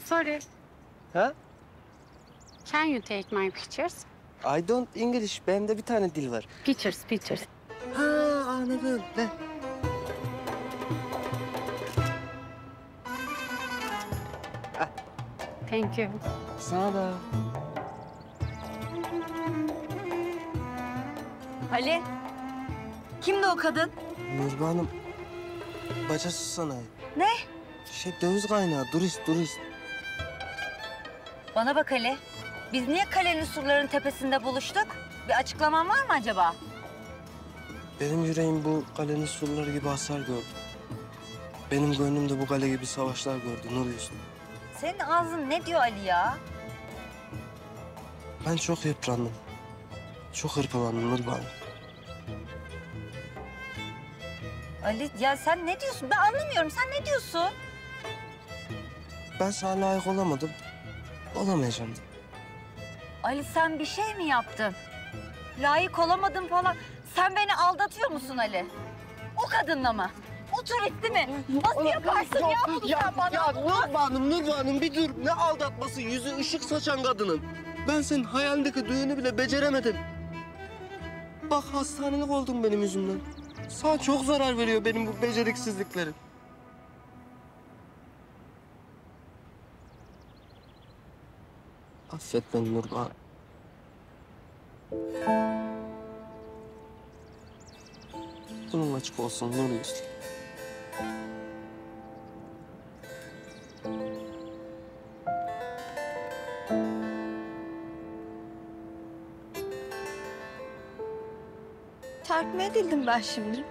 Sorry, Ha? can you take my pictures? I don't English. Bende bir tane dil var. Pictures. Ha, anladım. Ne? Thank you. Sana da. Ali, kimdi o kadın? Nurbe Hanım. Bacası sanayi. Ne? Döviz kaynağı. Turist. Bana bak Ali. Biz niye kalenin surların tepesinde buluştuk? Bir açıklaman var mı acaba? Benim yüreğim bu kalenin surları gibi hasar gördü. Benim gönlüm de bu kale gibi savaşlar gördü Nur Yüzlü. Senin ağzın ne diyor Ali ya? Ben çok yıprandım. Çok hırpalandım Nurbe Hanım. Ali ya sen ne diyorsun? Ben anlamıyorum. Sen ne diyorsun? Ben sana layık olamadım. Olamayacağım da. Ali sen bir şey mi yaptın? Layık olamadım falan. Sen beni aldatıyor musun Ali? O kadınla mı? O turisti mi? Nasıl yaparsın ya bunu sen bana? Ya Nurbe Hanım bir dur. Ne aldatması? Yüzü ışık saçan kadının. Ben senin hayalindeki düğünü bile beceremedim. Bak hastanelik oldun benim yüzümden. Sana çok zarar veriyor benim bu beceriksizliklerim. Affet beni Nurbe Hanım. Bunun açık olsun Nur Yüzlü. Terk mi edildim ben şimdi?